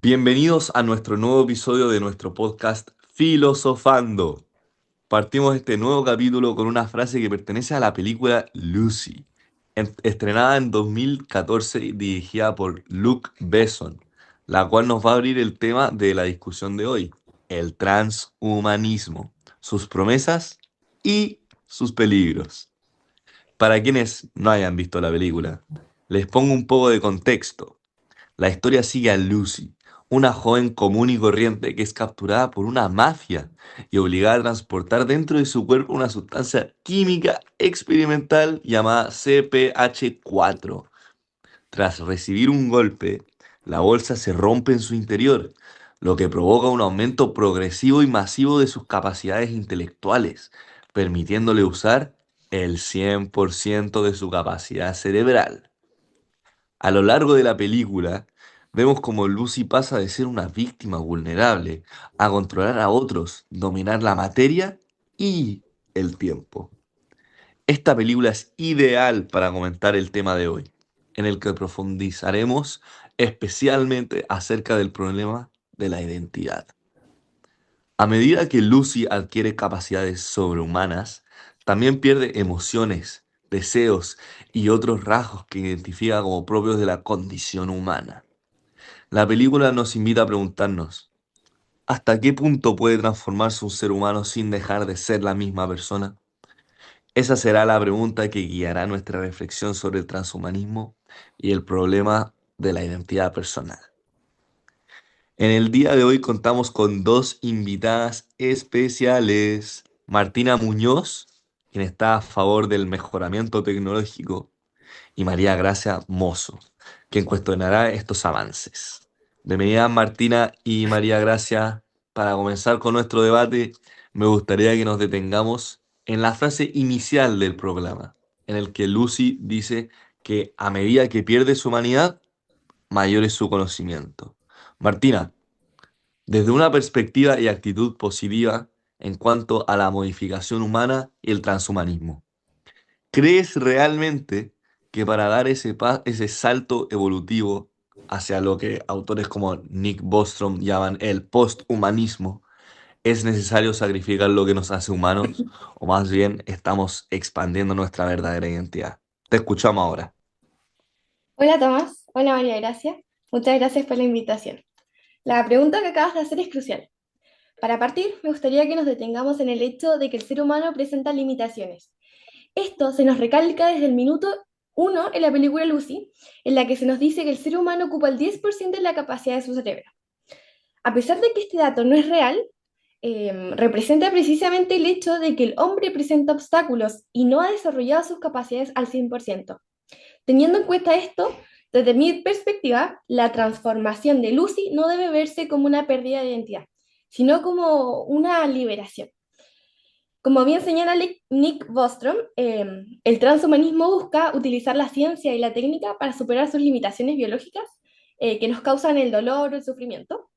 Bienvenidos a nuestro nuevo episodio de nuestro podcast Filosofando. Partimos este nuevo capítulo con una frase que pertenece a la película Lucy, estrenada en 2014 y dirigida por Luc Besson, la cual nos va a abrir el tema de la discusión de hoy, el transhumanismo, sus promesas y sus peligros. Para quienes no hayan visto la película, les pongo un poco de contexto. La historia sigue a Lucy, una joven común y corriente que es capturada por una mafia y obligada a transportar dentro de su cuerpo una sustancia química experimental llamada CPH4. Tras recibir un golpe, la bolsa se rompe en su interior, lo que provoca un aumento progresivo y masivo de sus capacidades intelectuales, permitiéndole usar el 100% de su capacidad cerebral. A lo largo de la película, vemos cómo Lucy pasa de ser una víctima vulnerable a controlar a otros, dominar la materia y el tiempo. Esta película es ideal para comentar el tema de hoy, en el que profundizaremos especialmente acerca del problema de la identidad. A medida que Lucy adquiere capacidades sobrehumanas, también pierde emociones, deseos y otros rasgos que identifica como propios de la condición humana. La película nos invita a preguntarnos, ¿hasta qué punto puede transformarse un ser humano sin dejar de ser la misma persona? Esa será la pregunta que guiará nuestra reflexión sobre el transhumanismo y el problema de la identidad personal. En el día de hoy contamos con dos invitadas especiales. Martina Muñoz, quien está a favor del mejoramiento tecnológico, y María Gracia Mozo, quien cuestionará estos avances. Bienvenidas Martina y María Gracia. Para comenzar con nuestro debate, me gustaría que nos detengamos en la frase inicial del programa, en el que Lucy dice que a medida que pierde su humanidad, mayor es su conocimiento. Martina, desde una perspectiva y actitud positiva en cuanto a la modificación humana y el transhumanismo, ¿crees realmente que para dar ese salto evolutivo hacia lo que autores como Nick Bostrom llaman el posthumanismo, es necesario sacrificar lo que nos hace humanos? ¿O más bien estamos expandiendo nuestra verdadera identidad? Te escuchamos ahora. Hola Tomás, hola María Gracia, muchas gracias por la invitación. La pregunta que acabas de hacer es crucial. Para partir, me gustaría que nos detengamos en el hecho de que el ser humano presenta limitaciones. Esto se nos recalca desde el minuto uno en la película Lucy, en la que se nos dice que el ser humano ocupa el 10% de la capacidad de su cerebro. A pesar de que este dato no es real, representa precisamente el hecho de que el hombre presenta obstáculos y no ha desarrollado sus capacidades al 100%. Teniendo en cuenta esto, desde mi perspectiva, la transformación de Lucy no debe verse como una pérdida de identidad, sino como una liberación. Como bien señala Nick Bostrom, el transhumanismo busca utilizar la ciencia y la técnica para superar sus limitaciones biológicas que nos causan el dolor o el sufrimiento.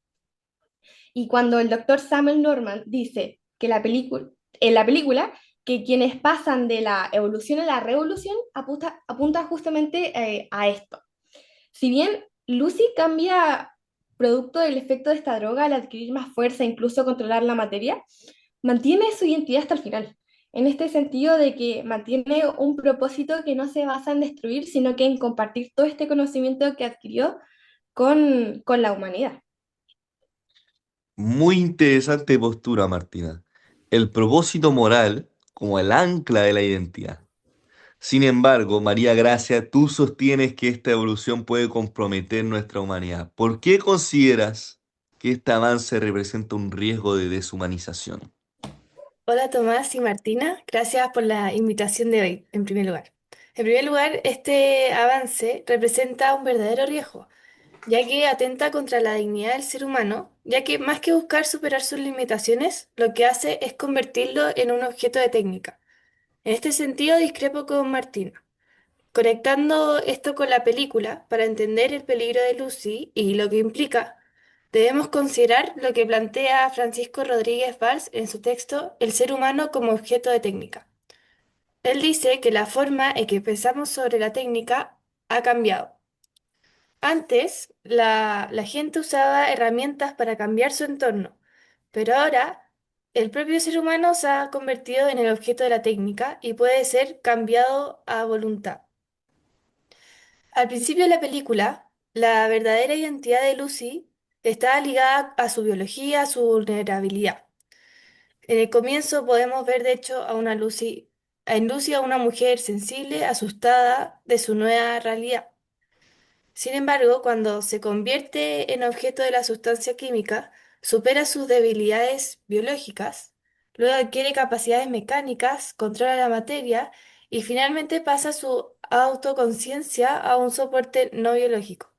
Y cuando el doctor Samuel Norman dice que en la película que quienes pasan de la evolución a la revolución apunta justamente a esto. Si bien Lucy cambia producto del efecto de esta droga al adquirir más fuerza e incluso controlar la materia, mantiene su identidad hasta el final. En este sentido de que mantiene un propósito que no se basa en destruir, sino que en compartir todo este conocimiento que adquirió con la humanidad. Muy interesante postura, Martina. El propósito moral como el ancla de la identidad. Sin embargo, María Gracia, tú sostienes que esta evolución puede comprometer nuestra humanidad. ¿Por qué consideras que este avance representa un riesgo de deshumanización? Hola Tomás y Martina, gracias por la invitación de hoy, en primer lugar. En primer lugar, este avance representa un verdadero riesgo, ya que atenta contra la dignidad del ser humano, ya que más que buscar superar sus limitaciones, lo que hace es convertirlo en un objeto de técnica. En este sentido, discrepo con Martina. Conectando esto con la película, para entender el peligro de Lucy y lo que implica, debemos considerar lo que plantea Francisco Rodríguez Valls en su texto El ser humano como objeto de técnica. Él dice que la forma en que pensamos sobre la técnica ha cambiado. Antes, la gente usaba herramientas para cambiar su entorno, pero ahora el propio ser humano se ha convertido en el objeto de la técnica y puede ser cambiado a voluntad. Al principio de la película, la verdadera identidad de Lucy estaba ligada a su biología, a su vulnerabilidad. En el comienzo podemos ver, de hecho, en Lucy a una mujer sensible, asustada de su nueva realidad. Sin embargo, cuando se convierte en objeto de la sustancia química, supera sus debilidades biológicas, luego adquiere capacidades mecánicas, controla la materia y finalmente pasa su autoconciencia a un soporte no biológico.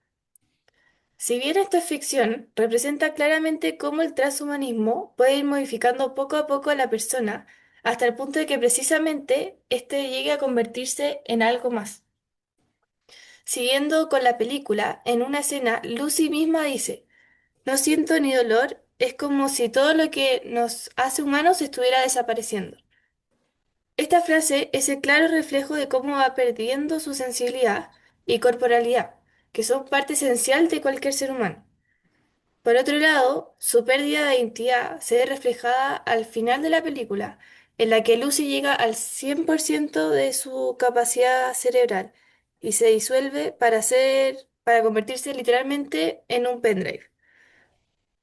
Si bien esto es ficción, representa claramente cómo el transhumanismo puede ir modificando poco a poco a la persona hasta el punto de que precisamente éste llegue a convertirse en algo más. Siguiendo con la película, en una escena, Lucy misma dice, no siento ni dolor, es como si todo lo que nos hace humanos estuviera desapareciendo. Esta frase es el claro reflejo de cómo va perdiendo su sensibilidad y corporalidad, que son parte esencial de cualquier ser humano. Por otro lado, su pérdida de identidad se ve reflejada al final de la película, en la que Lucy llega al 100% de su capacidad cerebral y se disuelve para convertirse literalmente en un pendrive.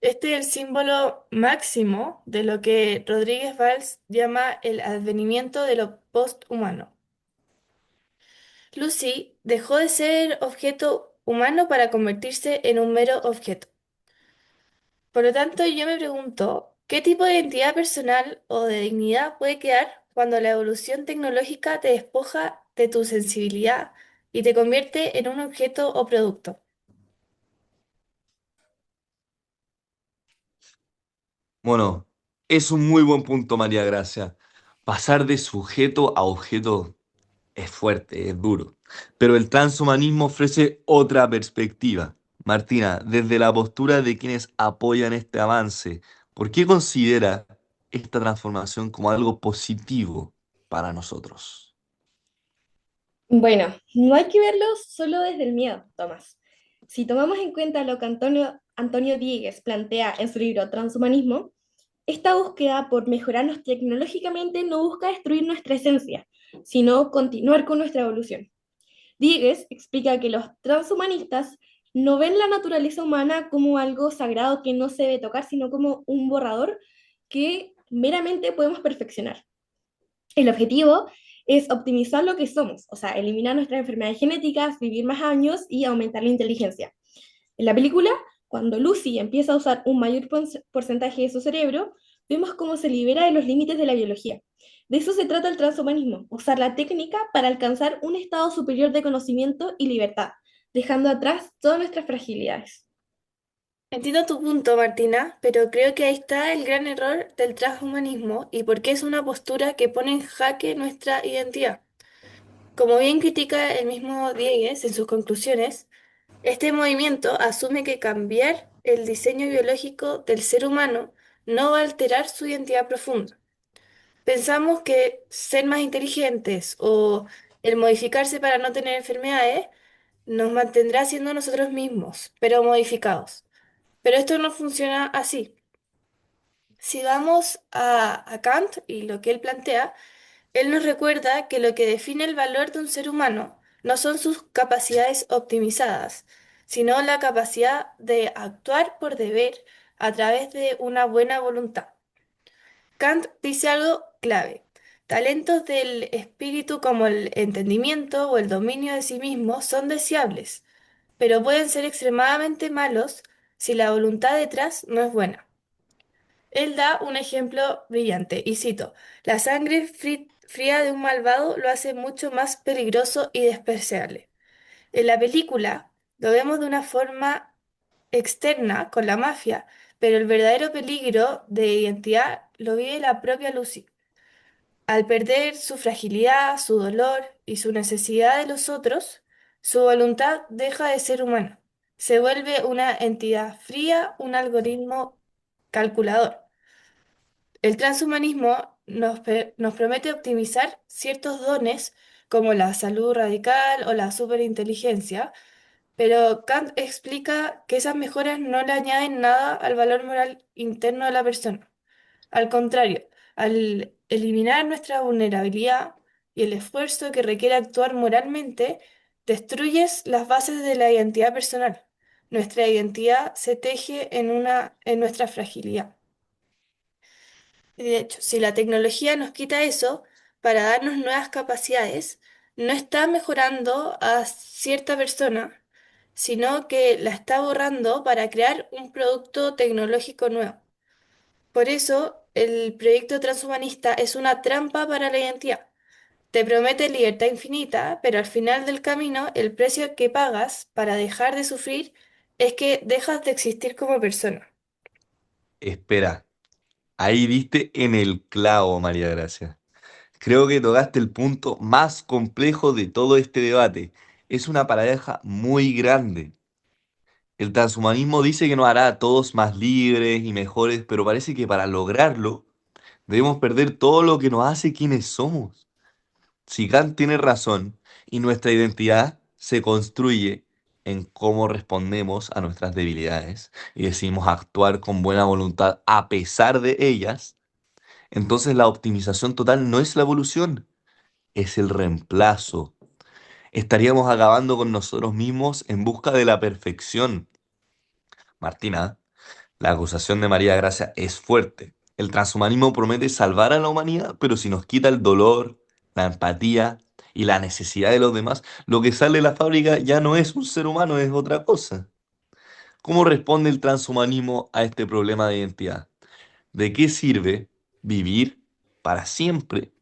Este es el símbolo máximo de lo que Rodríguez Valls llama el advenimiento de lo posthumano. Lucy dejó de ser objeto humano para convertirse en un mero objeto. Por lo tanto, yo me pregunto, ¿qué tipo de identidad personal o de dignidad puede quedar cuando la evolución tecnológica te despoja de tu sensibilidad y te convierte en un objeto o producto? Bueno, es un muy buen punto, María Gracia. Pasar de sujeto a objeto es fuerte, es duro. Pero el transhumanismo ofrece otra perspectiva. Martina, desde la postura de quienes apoyan este avance, ¿por qué considera esta transformación como algo positivo para nosotros? Bueno, no hay que verlo solo desde el miedo, Tomás. Si tomamos en cuenta lo que Antonio Diegues plantea en su libro Transhumanismo, esta búsqueda por mejorarnos tecnológicamente no busca destruir nuestra esencia, sino continuar con nuestra evolución. Diegues explica que los transhumanistas no ven la naturaleza humana como algo sagrado que no se debe tocar, sino como un borrador que meramente podemos perfeccionar. El objetivo es optimizar lo que somos, o sea, eliminar nuestras enfermedades genéticas, vivir más años y aumentar la inteligencia. En la película, cuando Lucy empieza a usar un mayor porcentaje de su cerebro, vemos cómo se libera de los límites de la biología. De eso se trata el transhumanismo, usar la técnica para alcanzar un estado superior de conocimiento y libertad, dejando atrás todas nuestras fragilidades. Entiendo tu punto, Martina, pero creo que ahí está el gran error del transhumanismo y por qué es una postura que pone en jaque nuestra identidad. Como bien critica el mismo Diegues en sus conclusiones, este movimiento asume que cambiar el diseño biológico del ser humano no va a alterar su identidad profunda. Pensamos que ser más inteligentes o el modificarse para no tener enfermedades nos mantendrá siendo nosotros mismos, pero modificados. Pero esto no funciona así. Si vamos a Kant y lo que él plantea, él nos recuerda que lo que define el valor de un ser humano no son sus capacidades optimizadas, sino la capacidad de actuar por deber a través de una buena voluntad. Kant dice algo clave. Talentos del espíritu como el entendimiento o el dominio de sí mismo son deseables, pero pueden ser extremadamente malos si la voluntad detrás no es buena. Él da un ejemplo brillante, y cito, la sangre fría de un malvado lo hace mucho más peligroso y despreciable. En la película lo vemos de una forma externa con la mafia, pero el verdadero peligro de identidad lo vive la propia Lucy. Al perder su fragilidad, su dolor y su necesidad de los otros, su voluntad deja de ser humana. Se vuelve una entidad fría, un algoritmo calculador. El transhumanismo nos promete optimizar ciertos dones como la salud radical o la superinteligencia, pero Kant explica que esas mejoras no le añaden nada al valor moral interno de la persona. Al contrario, al eliminar nuestra vulnerabilidad y el esfuerzo que requiere actuar moralmente, destruyes las bases de la identidad personal. Nuestra identidad se teje en nuestra fragilidad. Y de hecho, si la tecnología nos quita eso para darnos nuevas capacidades, no está mejorando a cierta persona, sino que la está borrando para crear un producto tecnológico nuevo. Por eso, el proyecto transhumanista es una trampa para la identidad. Te promete libertad infinita, pero al final del camino, el precio que pagas para dejar de sufrir es que dejas de existir como persona. Espera, ahí diste en el clavo, María Gracia. Creo que tocaste el punto más complejo de todo este debate. Es una paradoja muy grande. El transhumanismo dice que nos hará a todos más libres y mejores, pero parece que para lograrlo debemos perder todo lo que nos hace quienes somos. Si Kant tiene razón y nuestra identidad se construye en cómo respondemos a nuestras debilidades y decidimos actuar con buena voluntad a pesar de ellas, entonces la optimización total no es la evolución, es el reemplazo. Estaríamos acabando con nosotros mismos en busca de la perfección. Martina, la acusación de María Gracia es fuerte. El transhumanismo promete salvar a la humanidad, pero si nos quita el dolor, la empatía y la necesidad de los demás, lo que sale de la fábrica ya no es un ser humano, es otra cosa. ¿Cómo responde el transhumanismo a este problema de identidad? ¿De qué sirve vivir para siempre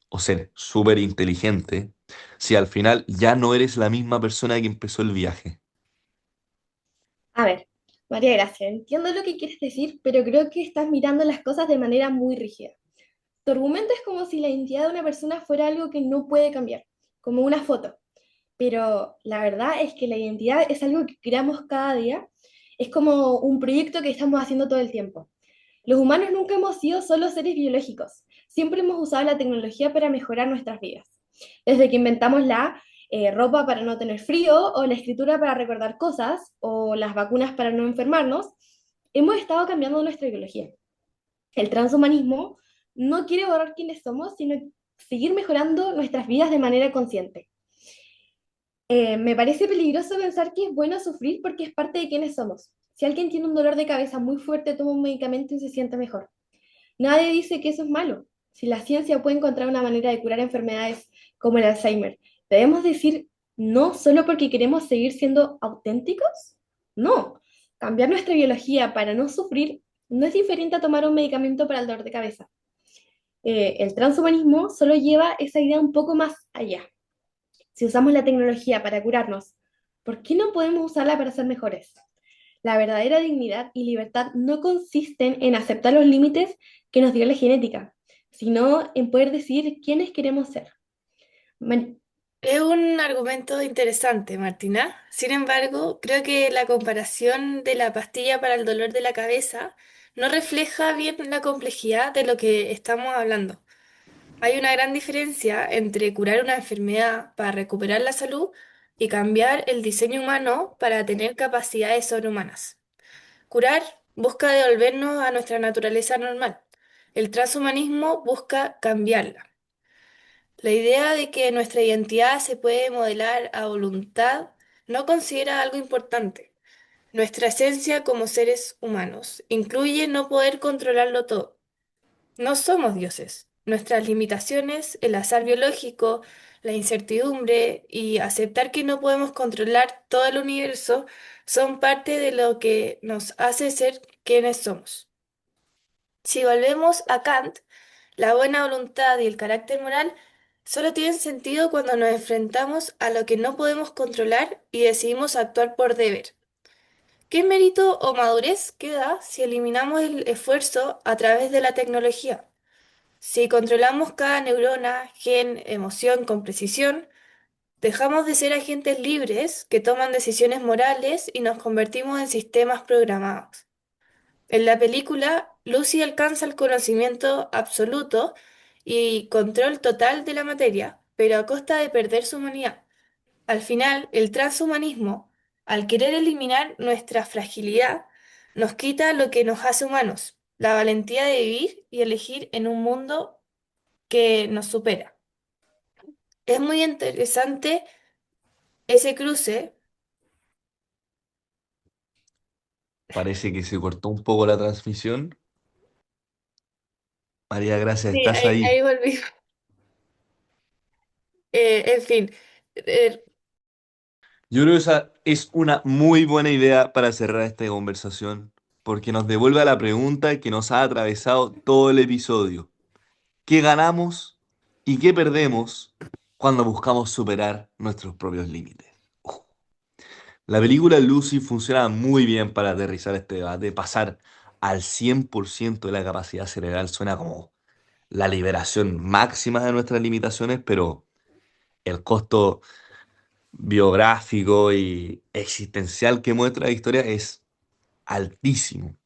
o ser súper inteligente si al final ya no eres la misma persona que empezó el viaje? A ver, María Gracia, entiendo lo que quieres decir, pero creo que estás mirando las cosas de manera muy rígida. Tu argumento es como si la identidad de una persona fuera algo que no puede cambiar, como una foto. Pero la verdad es que la identidad es algo que creamos cada día, es como un proyecto que estamos haciendo todo el tiempo. Los humanos nunca hemos sido solo seres biológicos, siempre hemos usado la tecnología para mejorar nuestras vidas. Desde que inventamos la ropa para no tener frío, o la escritura para recordar cosas, o las vacunas para no enfermarnos, hemos estado cambiando nuestra biología. El transhumanismo no quiere borrar quiénes somos, sino seguir mejorando nuestras vidas de manera consciente. Me parece peligroso pensar que es bueno sufrir porque es parte de quienes somos. Si alguien tiene un dolor de cabeza muy fuerte, toma un medicamento y se siente mejor. Nadie dice que eso es malo. Si la ciencia puede encontrar una manera de curar enfermedades como el Alzheimer, ¿debemos decir no solo porque queremos seguir siendo auténticos? No. Cambiar nuestra biología para no sufrir no es diferente a tomar un medicamento para el dolor de cabeza. El transhumanismo solo lleva esa idea un poco más allá. Si usamos la tecnología para curarnos, ¿por qué no podemos usarla para ser mejores? La verdadera dignidad y libertad no consisten en aceptar los límites que nos dio la genética, sino en poder decidir quiénes queremos ser. Man- Es un argumento interesante, Martina. Sin embargo, creo que la comparación de la pastilla para el dolor de la cabeza no refleja bien la complejidad de lo que estamos hablando. Hay una gran diferencia entre curar una enfermedad para recuperar la salud y cambiar el diseño humano para tener capacidades sobrehumanas. Curar busca devolvernos a nuestra naturaleza normal. El transhumanismo busca cambiarla. La idea de que nuestra identidad se puede modelar a voluntad no considera algo importante. Nuestra esencia como seres humanos incluye no poder controlarlo todo. No somos dioses. Nuestras limitaciones, el azar biológico, la incertidumbre y aceptar que no podemos controlar todo el universo son parte de lo que nos hace ser quienes somos. Si volvemos a Kant, la buena voluntad y el carácter moral solo tienen sentido cuando nos enfrentamos a lo que no podemos controlar y decidimos actuar por deber. ¿Qué mérito o madurez queda si eliminamos el esfuerzo a través de la tecnología? Si controlamos cada neurona, gen, emoción con precisión, dejamos de ser agentes libres que toman decisiones morales y nos convertimos en sistemas programados. En la película, Lucy alcanza el conocimiento absoluto y control total de la materia, pero a costa de perder su humanidad. Al final, el transhumanismo Al querer eliminar nuestra fragilidad, nos quita lo que nos hace humanos, la valentía de vivir y elegir en un mundo que nos supera. Es muy interesante ese cruce. Parece que se cortó un poco la transmisión. María Gracia, Sí, ¿estás ahí ahí? volví. En fin, eh, Yo creo que esa es una muy buena idea para cerrar esta conversación, porque nos devuelve a la pregunta que nos ha atravesado todo el episodio. ¿Qué ganamos y qué perdemos cuando buscamos superar nuestros propios límites? La película Lucy funciona muy bien para aterrizar este debate. Pasar al 100% de la capacidad cerebral suena como la liberación máxima de nuestras limitaciones, pero el costo biográfico y existencial que muestra la historia es altísimo.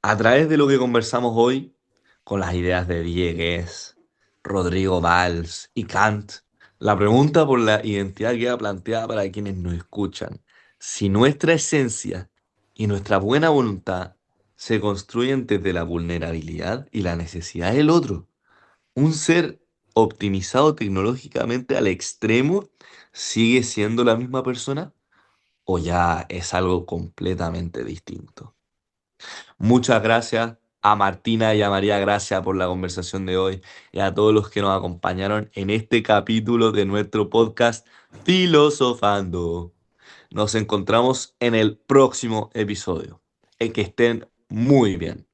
A través de lo que conversamos hoy, con las ideas de Diegues, Rodrigo Valls y Kant, la pregunta por la identidad queda planteada para quienes nos escuchan. Si nuestra esencia y nuestra buena voluntad se construyen desde la vulnerabilidad y la necesidad del otro, un ser optimizado tecnológicamente al extremo sigue siendo la misma persona o ya es algo completamente distinto. Muchas gracias a Martina y a María Gracia por la conversación de hoy y a todos los que nos acompañaron en este capítulo de nuestro podcast Filosofando. Nos encontramos en el próximo episodio. Que estén muy bien.